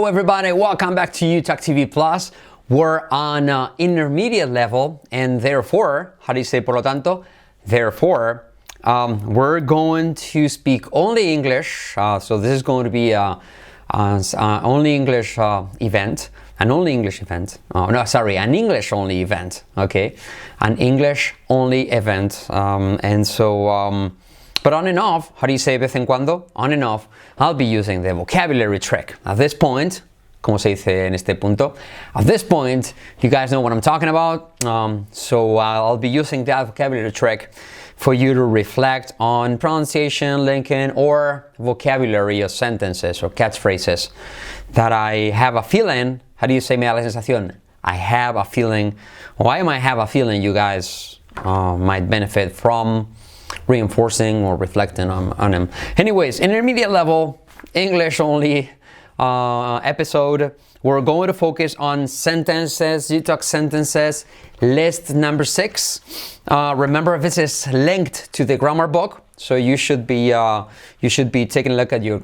Hello everybody, welcome back to UTalk TV Plus. We're on intermediate level, and therefore, how do you say por lo tanto? Therefore, we're going to speak only English. So this is going to be only English event. An only English event. An English only event. Okay, an English only event. But on and off, how do you say vez en cuando? On and off, I'll be using the vocabulary trick. At this point, como se dice en este punto? At this point, you guys know what I'm talking about. So I'll be using that vocabulary trick for you to reflect on pronunciation, linking, or vocabulary of sentences or catchphrases that I have a feeling. How do you say me da la sensación? I have a feeling. Why might have a feeling you guys might benefit from reinforcing or reflecting on them. Anyways, intermediate level, English only episode. We're going to focus on sentences, UTalk sentences, list number 6. Remember, this is linked to the grammar book, so you should be taking a look at your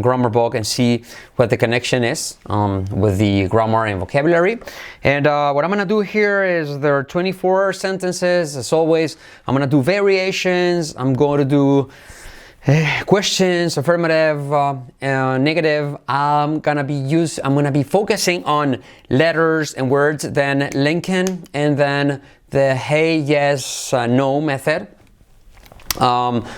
grammar book and see what the connection is with the grammar and vocabulary. And what I'm gonna do here is there are 24 sentences. As always, I'm gonna do variations. I'm going to do questions, affirmative, negative. I'm gonna be focusing on letters and words, then linking, and then the hey, yes, no method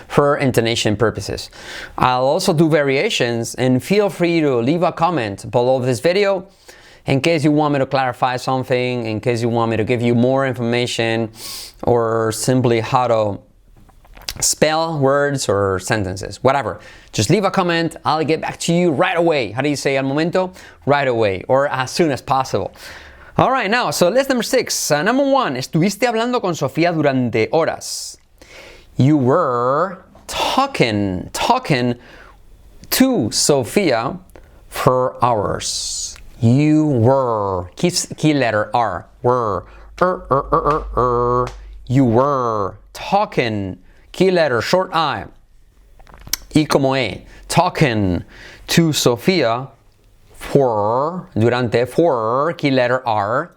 for intonation purposes. I'll also do variations, and feel free to leave a comment below this video in case you want me to clarify something, in case you want me to give you more information, or simply how to spell words or sentences, whatever. Just leave a comment. I'll get back to you right away. How do you say al momento? Right away, or as soon as possible. All right, now, so list number 6. Number 1, estuviste hablando con Sofía durante horas. You were talking to Sofía for hours. You were, key letter R, were, you were talking, key letter, short I, y como E, talking to Sofía durante, key letter R,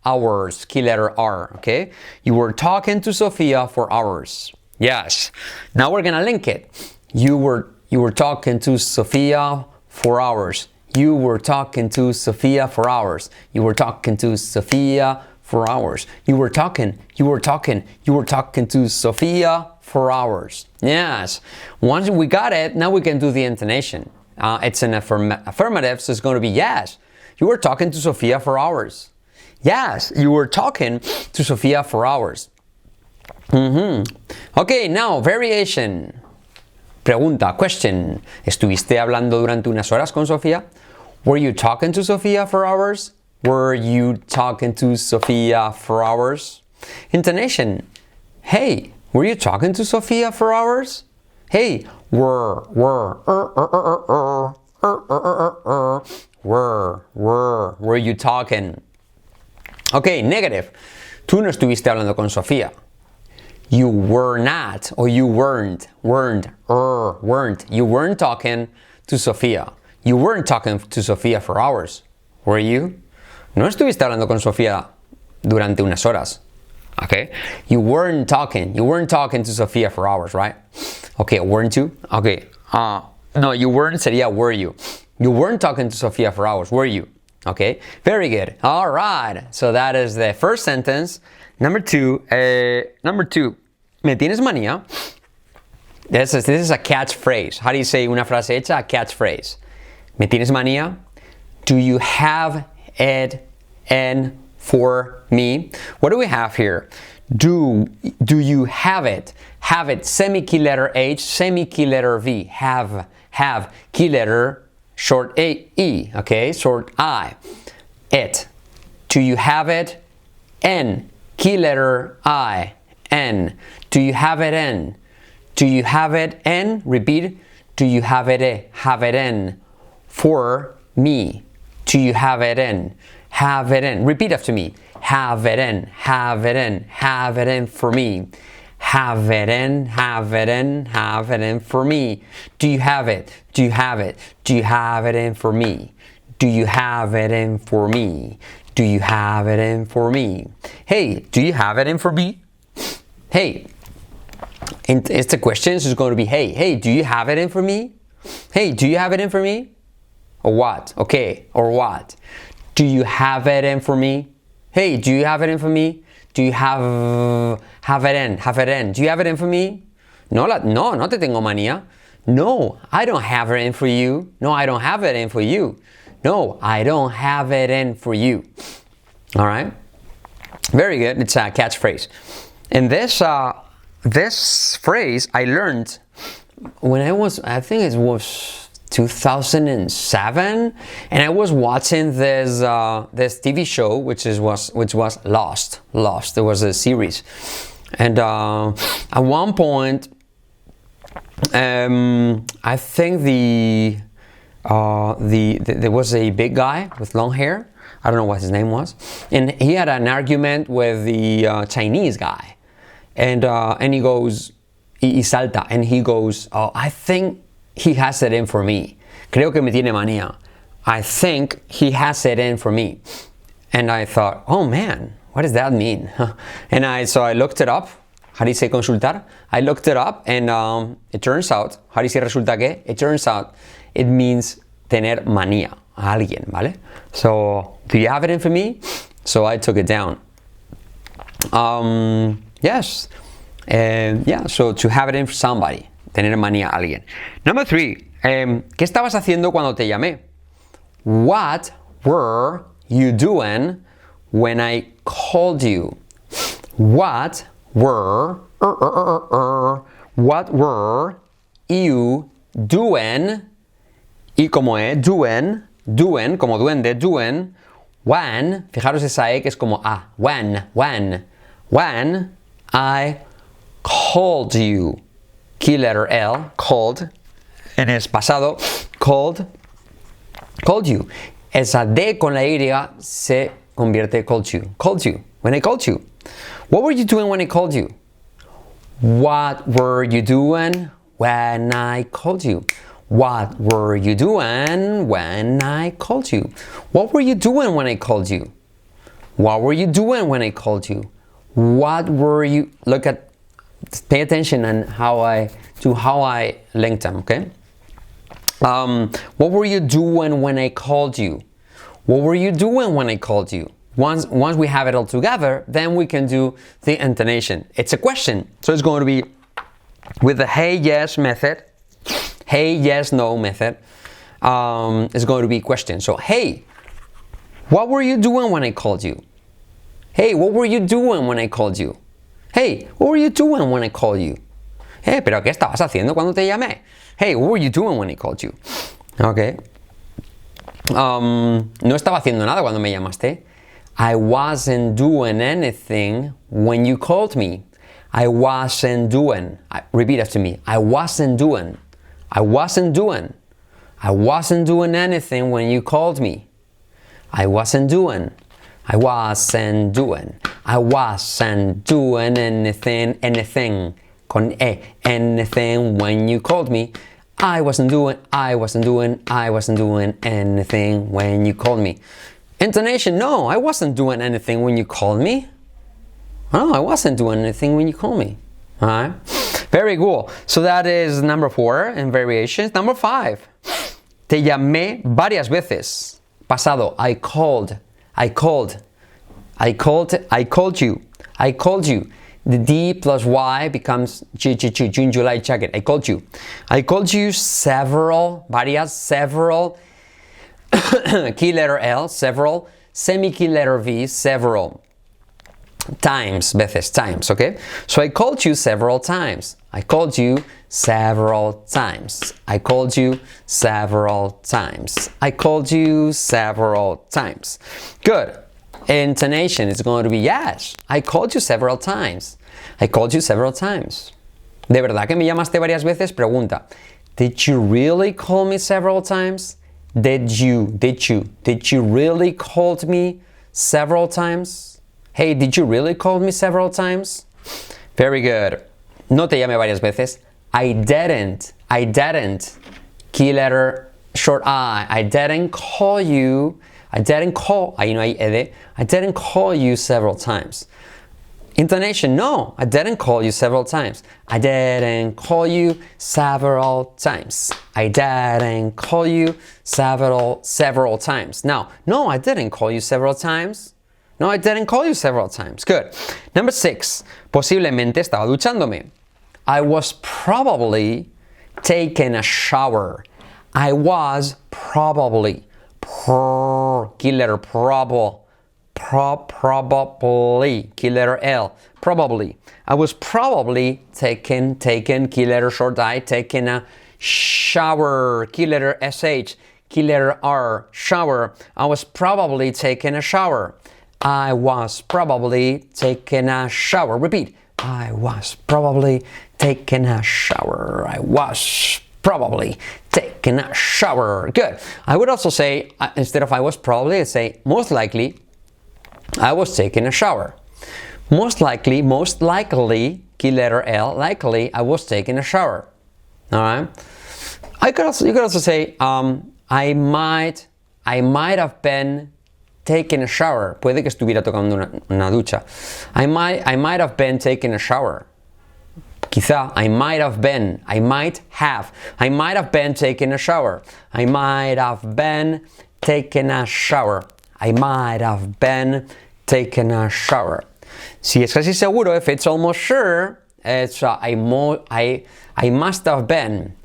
hours, key letter R, okay? You were talking to Sofía for hours. Yes. Now we're gonna link it. You were talking to Sofía for hours. You were talking to Sofía for hours. You were talking to Sofía for hours. You were talking to Sofía for hours. Yes. Once we got it, now we can do the intonation. It's an affirmative, so it's going to be yes. You were talking to Sofía for hours. Yes, you were talking to Sofía for hours. Okay, now variation. Pregunta, question. ¿Estuviste hablando durante unas horas con Sofía? Were you talking to Sofía for hours? Were you talking to Sofía for hours? Intonation. Hey, were you talking to Sofía for hours? Hey, were you talking? Okay, negative. Tú no estuviste hablando con Sofía. You were not, or you weren't. You weren't talking to Sofía. You weren't talking to Sofía for hours. Were you? No estuviste hablando con Sofía durante unas horas. Okay? You weren't talking to Sofía for hours, right? Okay, weren't you? Okay. No, you weren't sería were you. You weren't talking to Sofía for hours, were you? Okay? Very good. All right. So that is the first sentence. Number 2. ¿Me tienes manía? This is a catchphrase. How do you say una frase hecha? A catchphrase. ¿Me tienes manía? Do you have it in for me? What do we have here? Do you have it? Have it, semi-key letter H, semi-key letter V. Have, key letter, short A, E, okay, short I. It. Do you have it? N, key letter I, N. Do you have it in? Do you have it in? Repeat. Do you have it in for me? Do you have it in? Have it in. Repeat after me. Have it in for me. Have it in for me. Do you have it? Do you have it in for me? Do you have it in for me? Do you have it in for me? Hey, do you have it in for me? Hey, and it's the question, so it's going to be, hey, do you have it in for me? Hey, do you have it in for me? Or what? Okay, or what? Do you have it in for me? Hey, do you have it in for me? Do you have it in? Do you have it in for me? No te tengo manía. No, I don't have it in for you. No, I don't have it in for you. No, I don't have it in for you. All right? Very good. It's a catchphrase. And this phrase I learned when I think it was 2007, and I was watching this TV show which was Lost. It was a series, and at one point, I think there was a big guy with long hair. I don't know what his name was, and he had an argument with the Chinese guy, and he goes, y salta, and he goes, oh, I think he has it in for me. Creo que me tiene manía. I think he has it in for me. And I thought, oh man, what does that mean? And so I looked it up. How do you say consultar? I looked it up, and it turns out, how do you say resulta que? It turns out it means tener manía a alguien, ¿vale? So, do you have it in for me? So I took it down. Yes. So to have it in for somebody. Tener manía a alguien. Number 3. ¿Qué estabas haciendo cuando te llamé? What were you doing when I called you? What were you doing? Y como doing, como duende, doing, when, fijaros esa E que es como A, when I called you. Key letter L, called, en es pasado, called you. Esa D con la Y se convierte called you, when I called you. What were you doing when I called you? What were you doing when I called you? What were you doing when I called you? What were you doing when I called you? What were you doing when I called you? What were you, pay attention on how I link them, okay? What were you doing when I called you? What were you doing when I called you? Once we have it all together, then we can do the intonation. It's a question, so it's going to be with the hey, yes method, hey, yes, no method. It's going to be question. So, hey, what were you doing when I called you? Hey, what were you doing when I called you? Hey, what were you doing when I called you? Hey, pero ¿qué estabas haciendo cuando te llamé? Hey, what were you doing when I called you? Okay. No estaba haciendo nada cuando me llamaste. I wasn't doing anything when you called me. I wasn't doing. Repeat after me. I wasn't doing anything when you called me. I wasn't doing anything con E, anything when you called me. I wasn't doing anything when you called me. Intonation, no, I wasn't doing anything when you called me. No, I wasn't doing anything when you called me. Alright? Very cool. So that is number 4 in variations. Number 5. Te llamé varias veces. Pasado, I called you. The D plus Y becomes June, July, jacket. I called you. I called you several, varias, several, key letter L, several, semi-key letter V, several times, veces, times, okay? So I called you several times. I called you several times. I called you several times. I called you several times. Good. Intonation is going to be yes. I called you several times. I called you several times. ¿De verdad que me llamaste varias veces? Pregunta. Did you really call me several times? Did you really call me several times? Hey, did you really call me several times? Very good. No te llamé varias veces. I didn't. Key letter short I. I didn't call you. I didn't call. Ahí no hay ed. I didn't call you several times. Intonation, no, I didn't call you several times. I didn't call you several times. I didn't call you several times. Now, no, I didn't call you several times. No, I didn't call you several times. Good. Number 6. Posiblemente estaba duchándome. I was probably taking a shower. I was probably. Key letter, probably. Key letter L. Probably. I was probably taking, key letter short I, taking a shower. Key letter SH. Key letter R. Shower. I was probably taking a shower. I was probably taking a shower. Repeat. I was probably taking a shower. I was probably taking a shower. Good. I would also say, instead of I was probably, I'd say most likely, I was taking a shower. Most likely, key letter L, likely, I was taking a shower. All right. You could also say, I might have been taking a shower. Puede que estuviera tocando una ducha. I might have been taking a shower. Quizá, I might have been taking a shower. I might have been taking a shower. I might have been taking a shower. Si es casi seguro, if it's almost sure, it's I must have been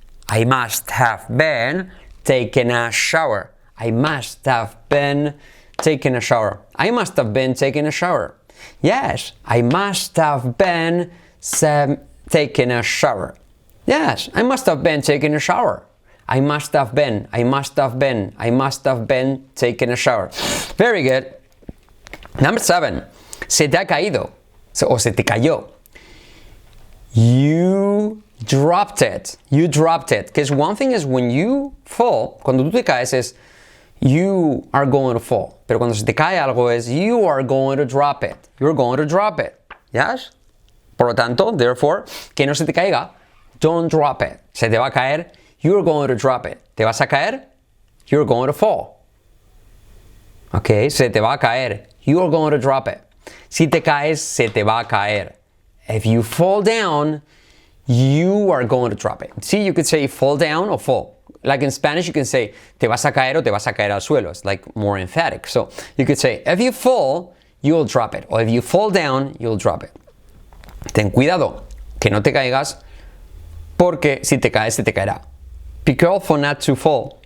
taking a shower. I must have been taking a shower. I must have been taking a shower. Yes, I must have been taking a shower. Yes, I must have been taking a shower. I must have been taking a shower. Very good. Number 7. Se te ha caído. O se te cayó. You dropped it. Because one thing is when you fall, cuando tú te caes es you are going to fall. Pero cuando se te cae algo es you are going to drop it. You're going to drop it. Yes? Por lo tanto, therefore, que no se te caiga, don't drop it. Se te va a caer, you're going to drop it. ¿Te vas a caer? You're going to fall. Ok, se te va a caer. You're going to drop it. Si te caes, se te va a caer. If you fall down, you are going to drop it. See, you could say fall down or fall. Like in Spanish, you can say te vas a caer o te vas a caer al suelo. It's like more emphatic. So you could say if you fall, you'll drop it. Or if you fall down, you'll drop it. Ten cuidado que no te caigas porque si te caes, se te caerá. Be careful not to fall.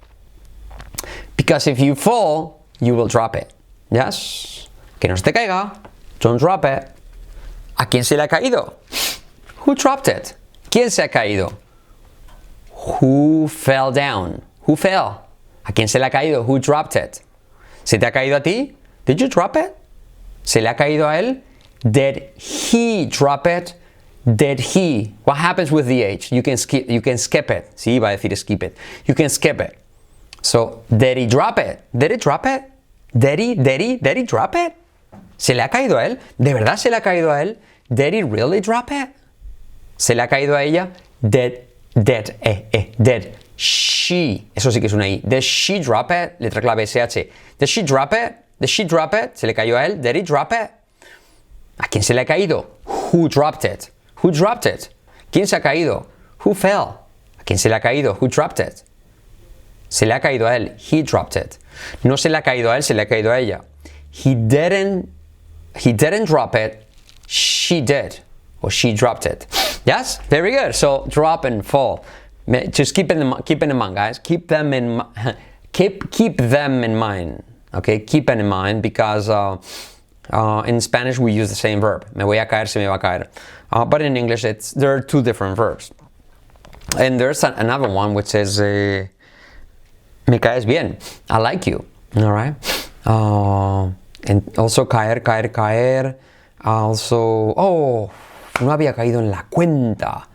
Because if you fall, you will drop it. Yes? Que no se te caiga. Don't drop it. ¿A quién se le ha caído? Who dropped it? ¿Quién se ha caído? Who fell down? Who fell? ¿A quién se le ha caído? Who dropped it? ¿Se te ha caído a ti? Did you drop it? ¿Se le ha caído a él? Did he drop it? Did he? What happens with the H? You can skip it. Sí, iba a decir skip it. You can skip it. So, did he drop it? Did he drop it? Did he drop it? ¿Se le ha caído a él? ¿De verdad se le ha caído a él? Did he really drop it? ¿Se le ha caído a ella? Did she? Eso sí que es una I. Did she drop it? Letra clave SH. Did she drop it? Did she drop it? ¿Se le cayó a él? Did he drop it? ¿A quién se le ha caído? Who dropped it? Who dropped it? ¿Quién se ha caído? Who fell? ¿A quién se le ha caído? Who dropped it? Se le ha caído a él. He dropped it. No se le ha caído a él, se le ha caído a ella. He didn't drop it. She did. Or she dropped it. Yes? Very good. So drop and fall. Just keep them in mind, guys. Keep them in mind. Okay? Keep them in mind because in Spanish we use the same verb. Me voy a caer, se me va a caer. But in English there are two different verbs. And there's another one which says me caes bien. I like you. All right? And also caer. Also, no había caído en la cuenta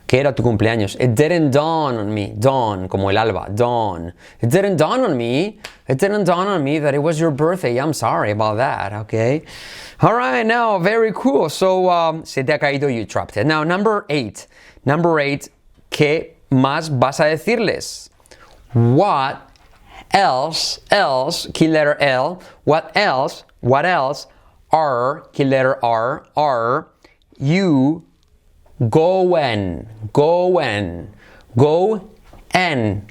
que era tu cumpleaños. It didn't dawn on me. Dawn, como el alba. Dawn. It didn't dawn on me that it was your birthday. I'm sorry about that, okay? All right, now, very cool. So, se te ha caído, you dropped it. Now, number 8. ¿Qué más vas a decirles? What else, key letter L, what else are, key letter R, are you going,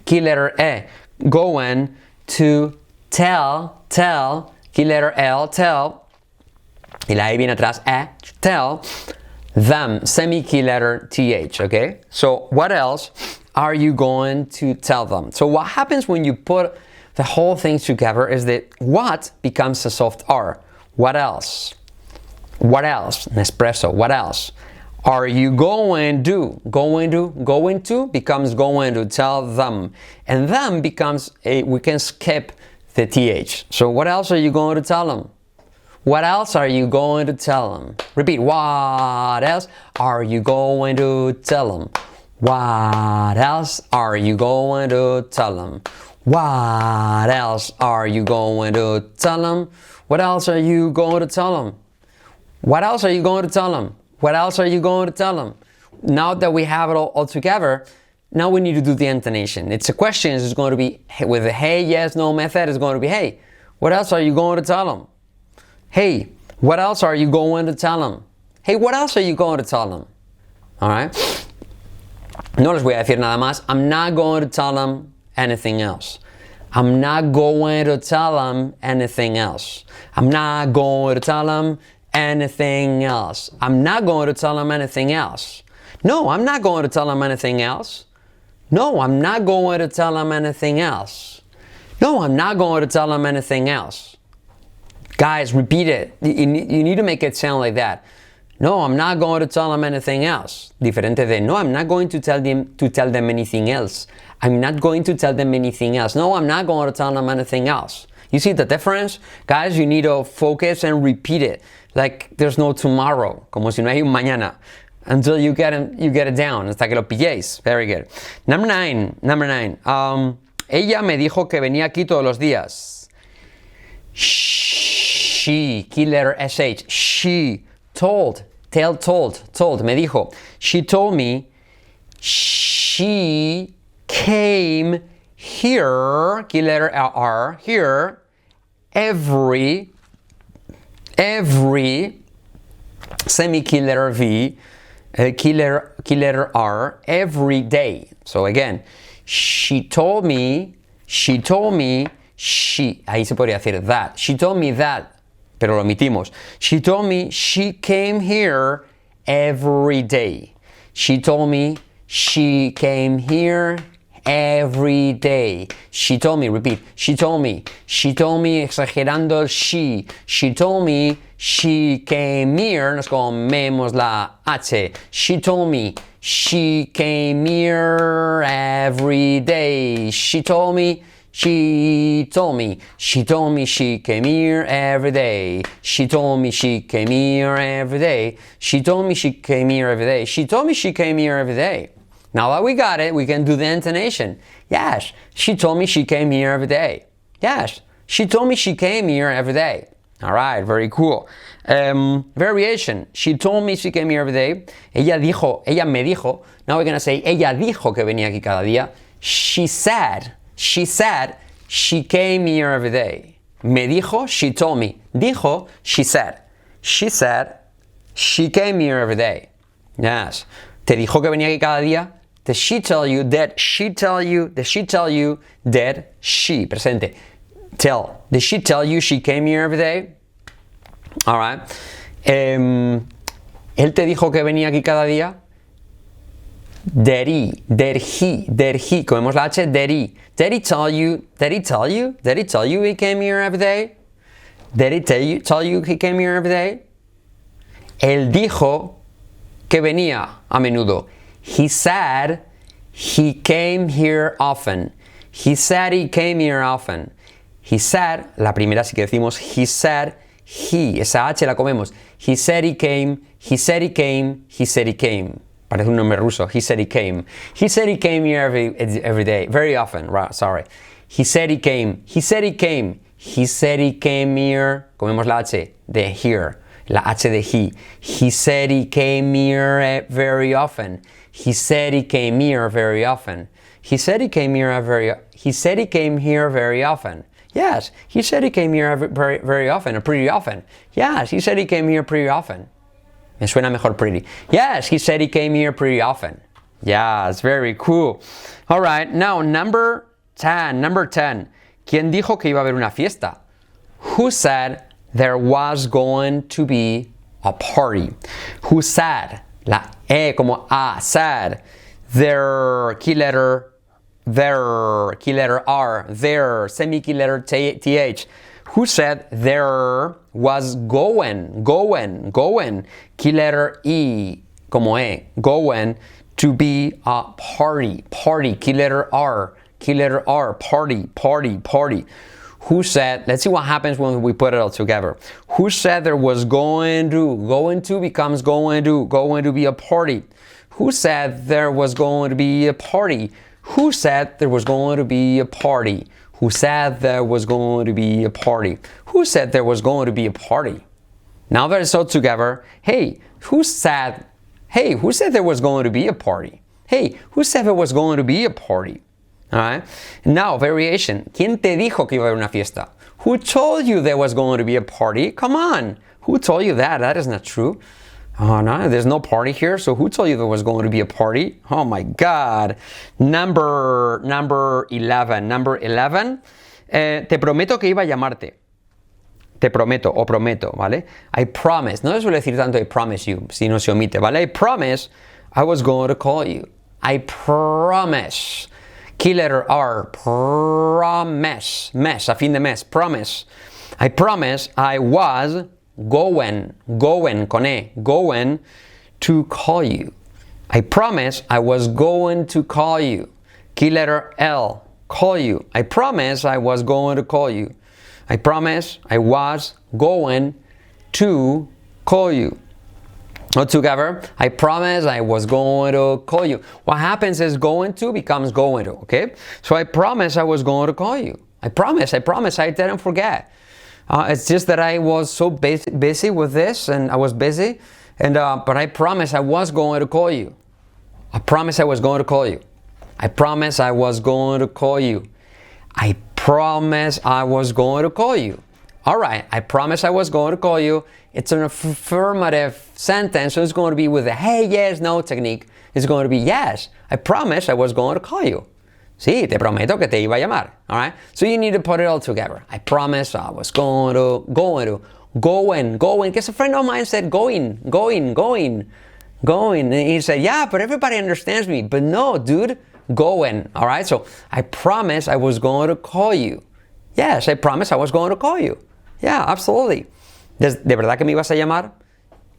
key letter E, going to tell, key letter L, tell, y la E viene atrás, tell them, key letter TH, okay? So what else are you going to tell them? So what happens when you put the whole thing together is that what becomes a soft R. What else? What else? Nespresso, what else? Are you going to? Going to becomes going to tell them. And them becomes we can skip the TH. So what else are you going to tell them? What else are you going to tell them? Repeat. What else are you going to tell them? What else are you going to tell them? What else are you going to tell them? What else are you going to tell them? What else are you going to tell them? What else are you going to tell them? Now that we have it all together, now we need to do the intonation. It's a question. It's going to be with the hey, yes, no method. It's going to be hey, what else are you going to tell them? Hey, what else are you going to tell them? Hey, what else are you going to tell them? All right. No les voy a decir nada más. I'm not going to tell them anything else. I'm not going to tell them anything else. I'm not going to tell them anything else. I'm not going to tell them anything else. No, I'm not going to tell them anything else. No, I'm not going to tell them anything else. No, I'm not going to tell them anything else. Guys, repeat it. You need to make it sound like that. No, I'm not going to tell them anything else. Diferente de, no, I'm not going to tell them anything else. I'm not going to tell them anything else. No, I'm not going to tell them anything else. You see the difference? Guys, you need to focus and repeat it. Like there's no tomorrow. Como si no hay un mañana. Until you get it down. Hasta que lo pilléis. Very good. Number nine. Ella me dijo que venía aquí todos los días. She, key letter SH. She told, me dijo. She told me she came here, key letter R, here, every, key letter V, key letter R, every day. So again, she told me, ahí se podría decir that. She told me that, pero lo omitimos. She told me she came here every day. She told me she came here every day. She told me, repeat. She told me, exagerando el she. She told me she came here. Nos comemos la H. She told me she came here every day. She told me she came here every day. She told me she came here every day. She told me she came here every day. She told me she came here every day. Now that we got it, we can do the intonation. Yes, she told me she came here every day. Yes, she told me she came here every day. All right, very cool. Variation. She told me she came here every day. Ella me dijo. Now we're going to say, ella dijo que venía aquí cada día. She said she came here every day. Me dijo, she told me. Dijo, she said. She said she came here every day. Yes. Te dijo que venía aquí cada día. Did she tell you? Did she tell you? Did she tell you? Did she? Presente. Tell. Did she tell you she came here every day? All right. Él te dijo que venía aquí cada día. Did he? Comemos la H. Did he? Did he tell you he came here every day? Did he tell you he came here every day? Él dijo que venía a menudo. He said he came here often. He said he came here often. He said, la primera sí que decimos, he said, esa H la comemos. He said he came. Parece un nombre ruso. He said he came. He said he came here every day. Very often. Sorry. He said he came. He said he came here. Comemos la H de here. la H de he. He said he came here very often. He said he came here very often. He said he came here very often. Yes, he said he came here very often, or pretty often. Yes, he said he came here pretty often. Me suena mejor pretty. Yes, he said he came here pretty often. Yes, very cool. All right, now number 10. ¿Quién dijo que iba a haber una fiesta? Who said there was going to be a party? Who said? La E como A, said. There, key letter R, there, semi-key letter TH. Who said there was going, key letter E, como E, going to be a party, key letter R, party. Who said, let's see what happens when we put it all together. Who said there was going to becomes going to be a party. Who said there was going to be a party? Who said there was going to be a party? Who said there was going to be a party? Who said there was going to be a party? Now that it's all together, who said there was going to be a party? Hey, who said there was going to be a party? All right. Now, variation. ¿Quién te dijo que iba a haber una fiesta? Who told you there was going to be a party? Come on. Who told you that? That is not true. Oh, no, there's no party here. So who told you there was going to be a party? Oh, my God. Number 11. Te prometo que iba a llamarte. Te prometo o prometo, ¿vale? I promise. No se suele decir tanto I promise you, si no se omite, ¿vale? I promise I was going to call you. I promise. Key letter R, promise, a fin de mes, promise. I promise I was going, con E, going to call you. I promise I was going to call you. Key letter L, call you. I promise I was going to call you. I promise I was going to call you. All together, I promise I was going to call you. What happens is going to becomes going to, okay? So I promise I was going to call you. I promise, I didn't forget. It's just that I was so busy with this, and I was busy, but I promise I was going to call you. I promise I was going to call you. I promise I was going to call you. I promise I was going to call you. All right, I promise I was going to call you. It's an affirmative sentence, so it's going to be with a hey, yes, no technique. It's going to be yes, I promise I was going to call you. Sí, te prometo que te iba a llamar. All right, so you need to put it all together. I promise I was going. Because a friend of mine said going. And he said, yeah, but everybody understands me. But no, dude, going. All right, so I promise I was going to call you. Yes, I promise I was going to call you. Yeah, absolutely. ¿De verdad que me ibas a llamar?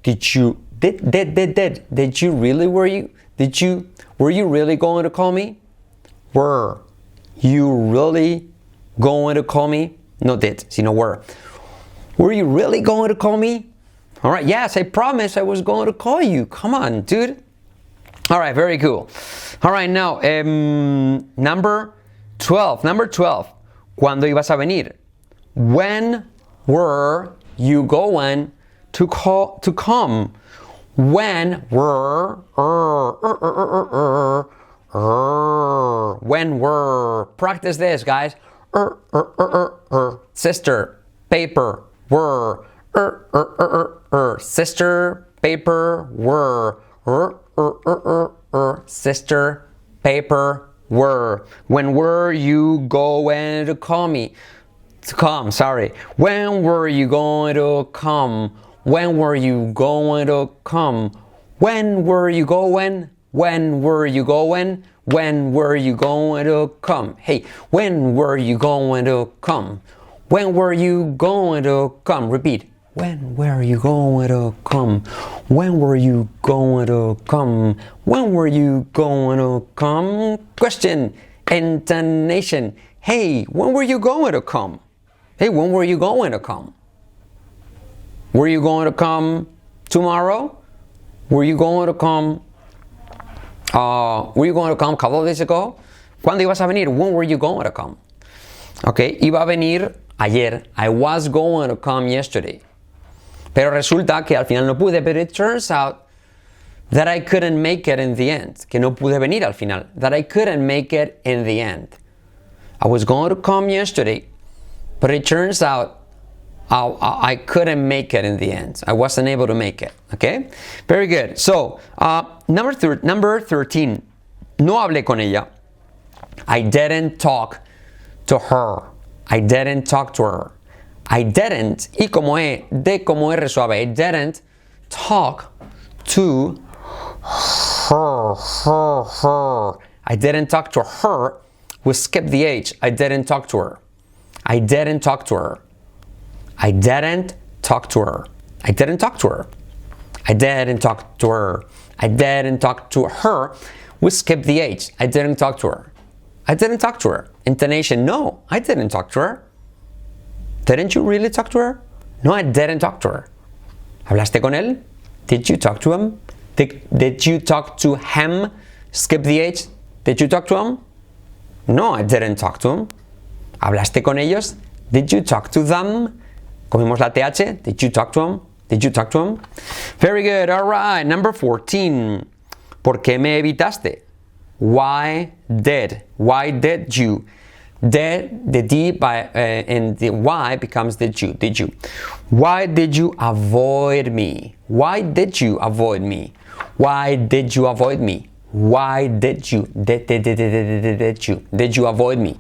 Did you really, were you really going to call me? Were you really going to call me? No did, sino were. Were you really going to call me? All right, yes, I promised I was going to call you. Come on, dude. All right, very cool. All right, now, number 12. ¿Cuándo ibas a venir? When were you going to come? When were, practice this, guys. Sister, paper, were. Sister, paper, were. Sister, paper, were. When were you going to call me? To come, sorry. When were you going to come? When were you going to come? When were you going? When were you going? When were you going to come? Hey, when were you going to come? When were you going to come? Repeat. When were you going to come? When were you going to come? When were you going to come? Question. Intonation. Hey, when were you going to come? Hey, when were you going to come? Were you going to come tomorrow? Were you going to come a couple of days ago? ¿Cuándo ibas a venir? When were you going to come? Okay, iba a venir ayer. I was going to come yesterday. Pero resulta que al final no pude, but it turns out that I couldn't make it in the end. Que no pude venir al final. That I couldn't make it in the end. I was going to come yesterday, but it turns out I couldn't make it in the end. I wasn't able to make it. Okay? Very good. So, number 13. No hablé con ella. I didn't talk to her. I didn't talk to her. I didn't, y como E, de como R suave. I didn't talk to her. I didn't talk to her. We skip the H. I didn't talk to her. I didn't talk to her. I didn't talk to her. I didn't talk to her. I didn't talk to her. I didn't talk to her. We skip the H. I didn't talk to her. I didn't talk to her. Intonation, no, I didn't talk to her. Didn't you really talk to her? No, I didn't talk to her. ¿Hablaste con él? Did you talk to him? Did you talk to him? Skip the H. Did you talk to him? No, I didn't talk to him. ¿Hablaste con ellos? Did you talk to them? Comimos la TH. Did you talk to him? Did you talk to him? Very good. All right. Number 14. ¿Por qué me evitaste? Why did you? The D and the Y becomes the you. Did you? Why did you avoid me? Why did you avoid me? Why did you avoid me? Why did you? Did you avoid me?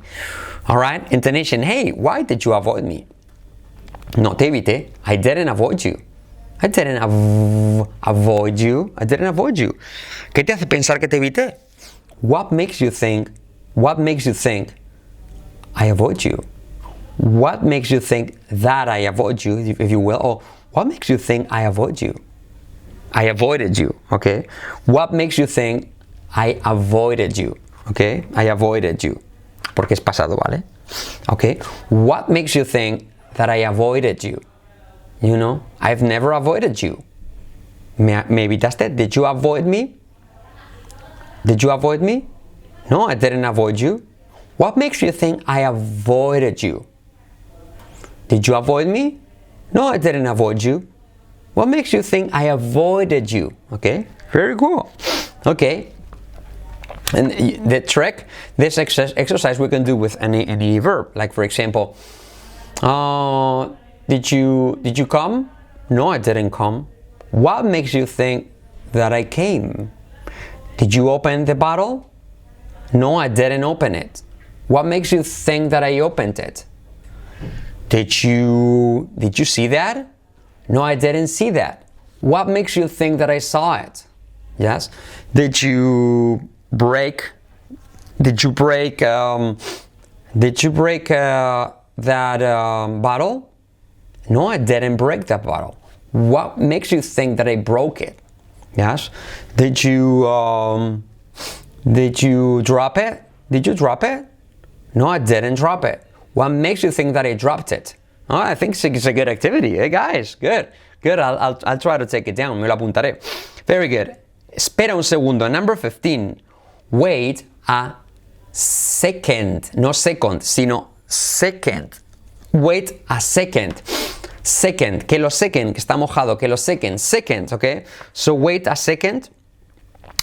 All right. Intonation. Hey, why did you avoid me? No te evité. I didn't avoid you. I didn't avoid you. I didn't avoid you. ¿Qué te hace pensar que te evité? What makes you think I avoid you? What makes you think that I avoid you, if you will? Or what makes you think I avoid you? I avoided you, okay? What makes you think I avoided you? Okay? I avoided you. Porque es pasado, ¿vale? Okay? What makes you think that I avoided you? You know, I've never avoided you. ¿Me evitaste? Did you avoid me? Did you avoid me? No, I didn't avoid you. What makes you think I avoided you? Did you avoid me? No, I didn't avoid you. What makes you think I avoided you? Okay, very cool. Okay, and the trick, this exercise we can do with any verb. Like for example, did you come? No, I didn't come. What makes you think that I came? Did you open the bottle? No, I didn't open it. What makes you think that I opened it? Did you see that? No, I didn't see that. What makes you think that I saw it? Yes. Did you break that bottle? No, I didn't break that bottle. What makes you think that I broke it? Yes. Did you drop it? Did you drop it? No, I didn't drop it. What makes you think that I dropped it? Oh, I think it's a good activity. Hey guys, good. I'll try to take it down. Me lo apuntaré. Very good. Espera un segundo. Number 15. Wait a second. No second, sino second. Wait a second. Second. Que lo second. Que está mojado. Que lo second. Second. Okay? So wait a second.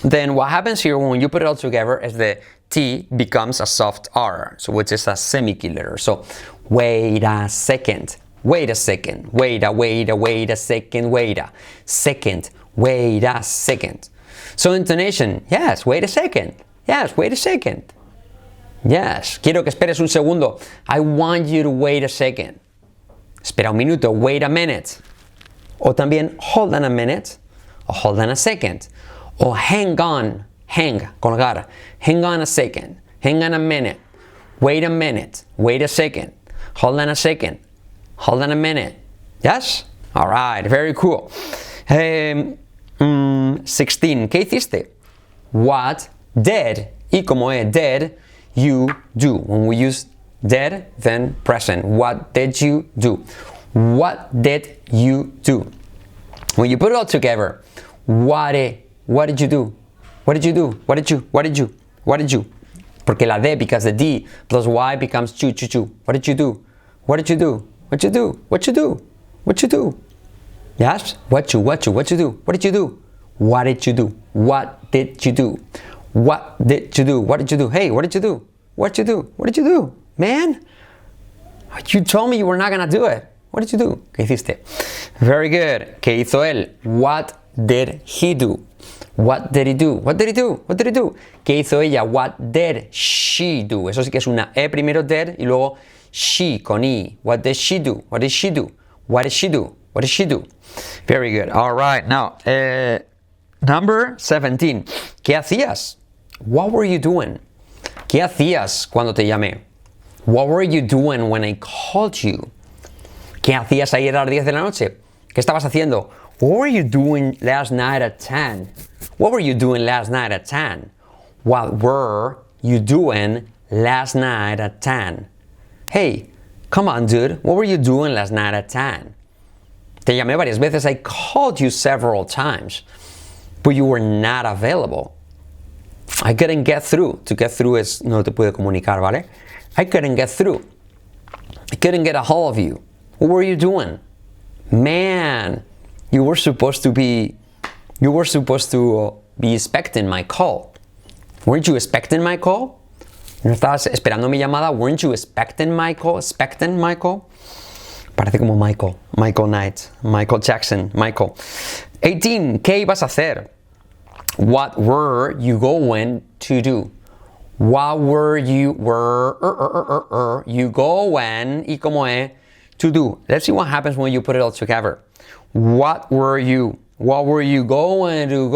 Then what happens here when you put it all together is the T becomes a soft R, so which is a semi-key-letter. So wait a second, wait a second, wait a second, wait a second, wait a second. So intonation, yes, wait a second, yes, wait a second. Yes, quiero que esperes un segundo. I want you to wait a second. Espera un minuto, wait a minute. O también hold on a minute, or hold on a second. O hang on, hang, colgar. Hang on a second, hang on a minute, wait a second, hold on a second, hold on a minute. Yes? All right, very cool. 16, ¿qué hiciste? What did, y como es did, you do? When we use did, then present. What did you do? What did you do? When you put it all together, what did you do? What did you do? What did you? Porque la D because the D plus Y becomes chu. What did you do? What did you do? What you do? Yes? What you do? What did you do? What did you do? What did you do? What did you do? What did you do? What did you do? Hey, what did you do? What did you do? What did you do? Man, you told me you were not gonna do it. What did you do? ¿Qué hiciste? Very good. ¿Qué hizo él? What did he do? What did he do? What did he do? What did he do? ¿Qué hizo ella? What did she do? Eso sí que es una E primero did y luego she con I. What did she do? What did she do? What did she do? What did she do? Very good. All right. Now, number 17. ¿Qué hacías? What were you doing? ¿Qué hacías cuando te llamé? What were you doing when I called you? ¿Qué hacías ayer a las 10 de la noche? ¿Qué estabas haciendo? What were you doing last night at 10? What were you doing last night at 10? What were you doing last night at 10? Hey, come on, dude. What were you doing last night at 10? Te llamé varias veces. I called you several times, but you were not available. I couldn't get through. To get through es no te puede comunicar, ¿vale? I couldn't get through. I couldn't get a hold of you. What were you doing? Man, you were supposed to be expecting my call. Weren't you expecting my call? ¿No estabas esperando mi llamada? Weren't you expecting my call? Expecting my call? Parece como Michael Knight, Michael Jackson, Michael. 18. ¿Qué ibas a hacer? What were you going to do? What were you going y como to do? Let's see what happens when you put it all together. What were you going to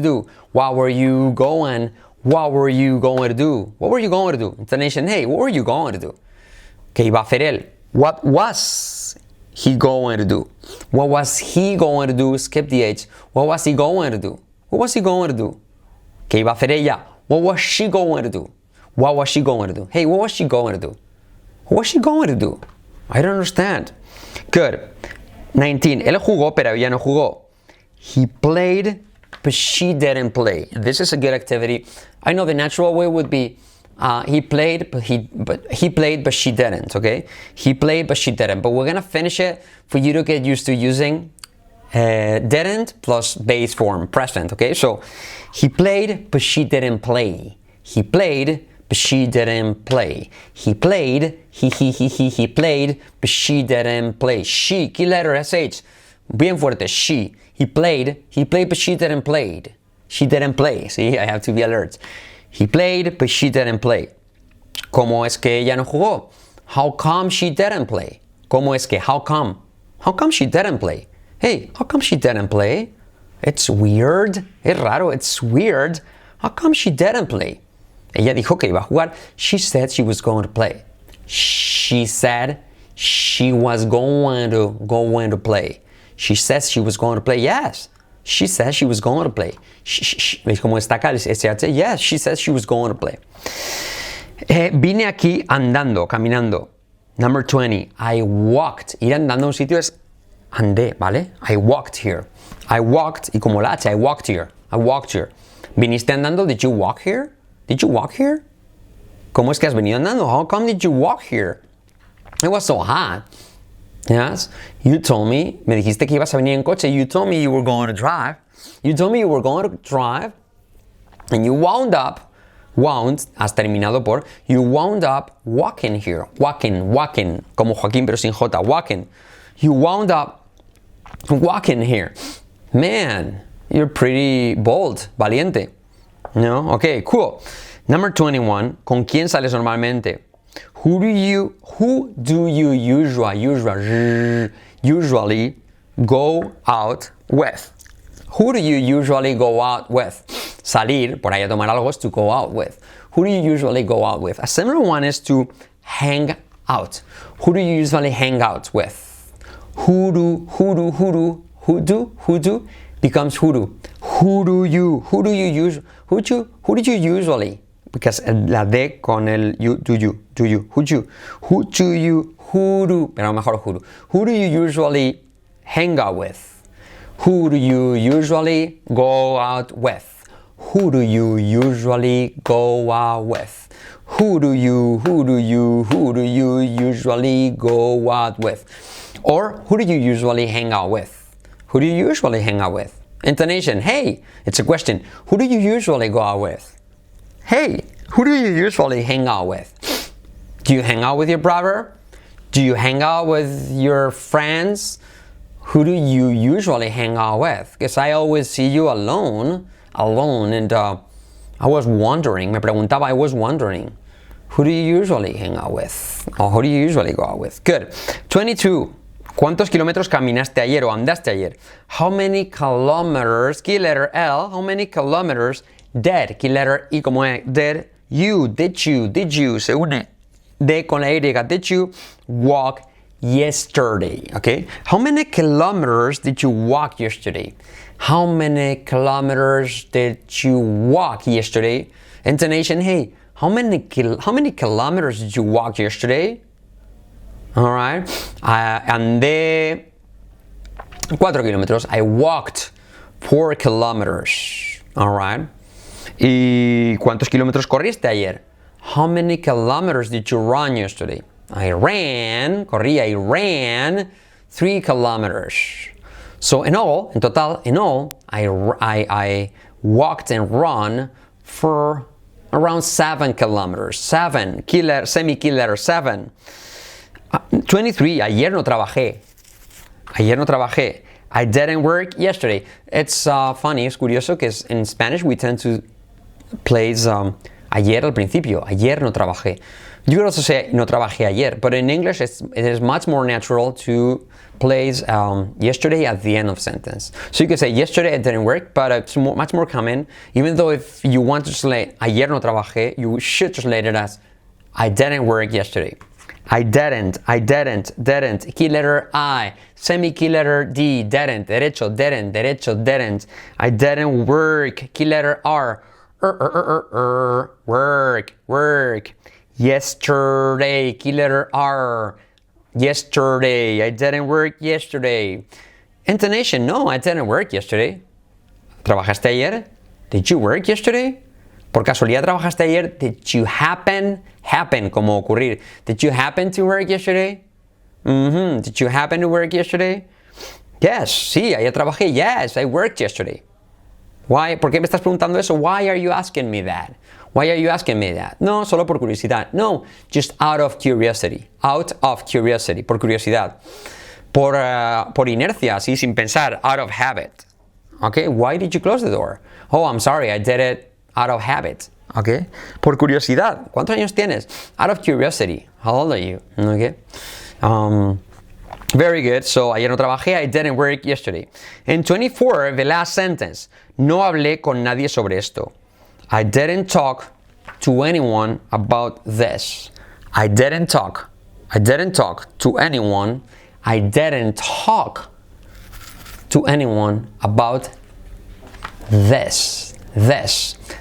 do? What were you going to do? What were you going to do? Intonation, hey, what were you going to do? ¿Qué iba a hacer él? What was he going to do? What was he going to do? Skip the H. What was he going to do? What was he going to do? ¿Qué iba a hacer ella? What was she going to do? What was she going to do? Hey, what was she going to do? What was she going to do? I don't understand. Good. 19. Él jugó, pero ella no jugó. He played, but she didn't play. This is a good activity. I know the natural way would be he played, but she didn't, okay? He played, but she didn't. But we're gonna finish it for you to get used to using didn't plus base form, present, okay? So, he played, but she didn't play. He played, but she didn't play. He played, he played, but she didn't play. She, key letter, SH, bien fuerte, she. He played, but she didn't play. She didn't play, see, I have to be alert. He played, but she didn't play. ¿Cómo es que ella no jugó? How come she didn't play? ¿Cómo es que, how come? How come she didn't play? Hey, how come she didn't play? It's weird. Es raro, it's weird. How come she didn't play? Ella dijo que iba a jugar. She said she was going to play. She said she was going to play. She says she was going to play. Yes. She said she was going to play. ¿Veis cómo está acá el SH? Yes, she says she was going to play. Vine aquí andando, caminando. Number 20. I walked. Ir andando a un sitio es andé, ¿vale? I walked here. I walked, y como la H, I walked here. I walked here. ¿Viniste andando? Did you walk here? Did you walk here? ¿Cómo es que has venido andando? How come did you walk here? It was so hot. Yes, you told me, me dijiste que ibas a venir en coche. You told me you were going to drive. You told me you were going to drive. And you wound, has terminado por, you wound up walking here. Walking, como Joaquín pero sin J, walking. You wound up walking here. Man, you're pretty bold, valiente. No? Okay, cool. Number 21, ¿con quién sales normalmente? Who do you usually go out with? Who do you usually go out with? Salir, por ahí a tomar algo, es to go out with. Who do you usually go out with? A similar one is to hang out. Who do you usually hang out with? Who do becomes who do. Who do you usually? Because la D con el you, do you, pero mejor who do. Who do you usually hang out with? Who do you usually go out with? Who do you usually go out with? Who do you usually go out with? Or who do you usually hang out with? Who do you usually hang out with? Intonation, hey, it's a question. Who do you usually go out with? Hey, who do you usually hang out with? Do you hang out with your brother? Do you hang out with your friends? Who do you usually hang out with? Because I always see you alone, and I was wondering, I was wondering, who do you usually hang out with? Or who do you usually go out with? Good. 22. ¿Cuántos kilómetros caminaste ayer o andaste ayer? How many kilometers, key letter L, how many kilometers did, key letter I como E, did you, se une D con la Y, did you walk yesterday? Okay? How many kilometers did you walk yesterday? How many kilometers did you walk yesterday? Intonation, hey, how many kilometers did you walk yesterday? Alright. Andé 4 kilómetros. I walked 4 kilometers. Alright. ¿Y cuántos kilómetros corriste ayer? How many kilometers did you run yesterday? I ran 3 kilometers. So in total, I walked and run for around 7 kilometers. 7, semi-key letter 7. 23, ayer no trabajé. I didn't work yesterday. It's funny, es curioso, que in Spanish we tend to place ayer al principio. Ayer no trabajé. You could also say no trabajé ayer, but in English it is much more natural to place yesterday at the end of sentence. So you could say yesterday I didn't work, but it's much more common. Even though if you want to translate ayer no trabajé, you should translate it as I didn't work yesterday. I didn't. Key letter I, semi-key letter D, didn't. Didn't. I didn't work. Key letter R, work. Yesterday, key letter R, yesterday. I didn't work yesterday. Intonation, no, I didn't work yesterday. ¿Trabajaste ayer? Did you work yesterday? ¿Por casualidad trabajaste ayer? Did you happen, como ocurrir. Did you happen to work yesterday? Did you happen to work yesterday? Yes, sí, ayer trabajé. Yes, I worked yesterday. Why? ¿Por qué me estás preguntando eso? Why are you asking me that? No, solo por curiosidad. No, just out of curiosity. Por curiosidad. Por inercia, sí, sin pensar. Out of habit. Okay, why did you close the door? Oh, I'm sorry, I did it out of habit. Okay, por curiosidad. ¿Cuántos años tienes? Out of curiosity. How old are you? Okay. Very good. So, ayer no trabajé. I didn't work yesterday. In 24, the last sentence. No hablé con nadie sobre esto. I didn't talk to anyone about this. I didn't talk to anyone. I didn't talk to anyone about this.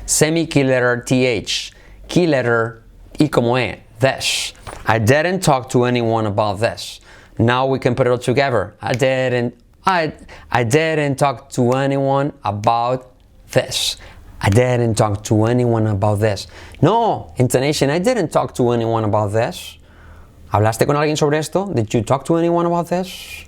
Semi-key letter TH. Key letter I como E. This. I didn't talk to anyone about this. Now we can put it all together. I didn't talk to anyone about this. I didn't talk to anyone about this. No, intonation, I didn't talk to anyone about this. ¿Hablaste con alguien sobre esto? Did you talk to anyone about this?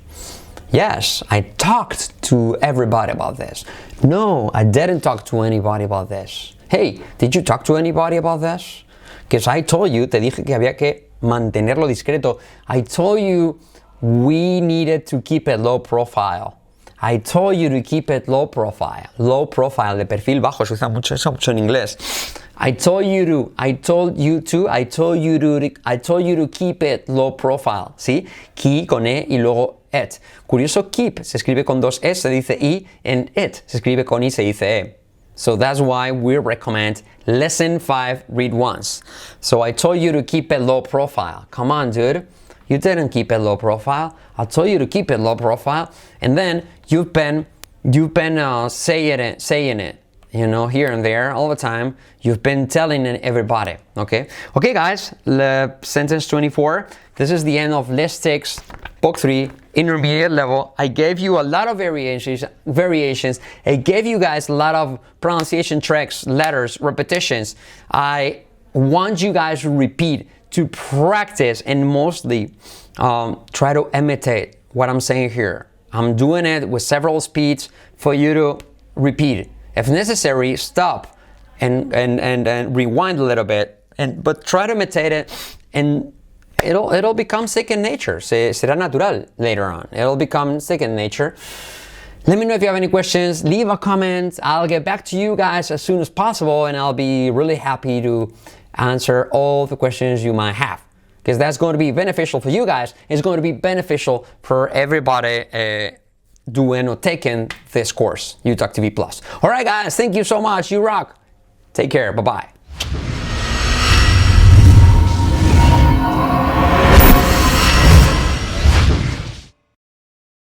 Yes, I talked to everybody about this. No, I didn't talk to anybody about this. Hey, did you talk to anybody about this? Because I told you, te dije que había que mantenerlo discreto. I told you we needed to keep it low profile. I told you to keep it low profile. Low profile, de perfil bajo, se usa mucho en inglés. I told you to keep it low profile. ¿Sí? Key con E y luego it. Curioso, keep se escribe con dos E, se dice I, and it se escribe con I, se dice E. So that's why we recommend lesson 5, read once. So I told you to keep it low profile. Come on, dude. You didn't keep it low profile. I told you to keep it low profile. And then you've been saying it, you know, here and there, all the time. You've been telling everybody, okay? Okay, guys, sentence 24. This is the end of List 6, Book 3, Intermediate level. I gave you a lot of variations. I gave you guys a lot of pronunciation tricks, letters, repetitions. I want you guys to repeat, to practice, and mostly try to imitate what I'm saying here. I'm doing it with several speeds for you to repeat. If necessary, stop and rewind a little bit, but try to imitate it, and it'll become second nature. Será natural later on. It'll become second nature. Let me know if you have any questions. Leave a comment. I'll get back to you guys as soon as possible, and I'll be really happy to answer all the questions you might have, because that's going to be beneficial for you guys. It's going to be beneficial for everybody doing or taking this course, UTalk TV Plus. All right, guys, thank you so much. You rock. Take care. Bye-bye.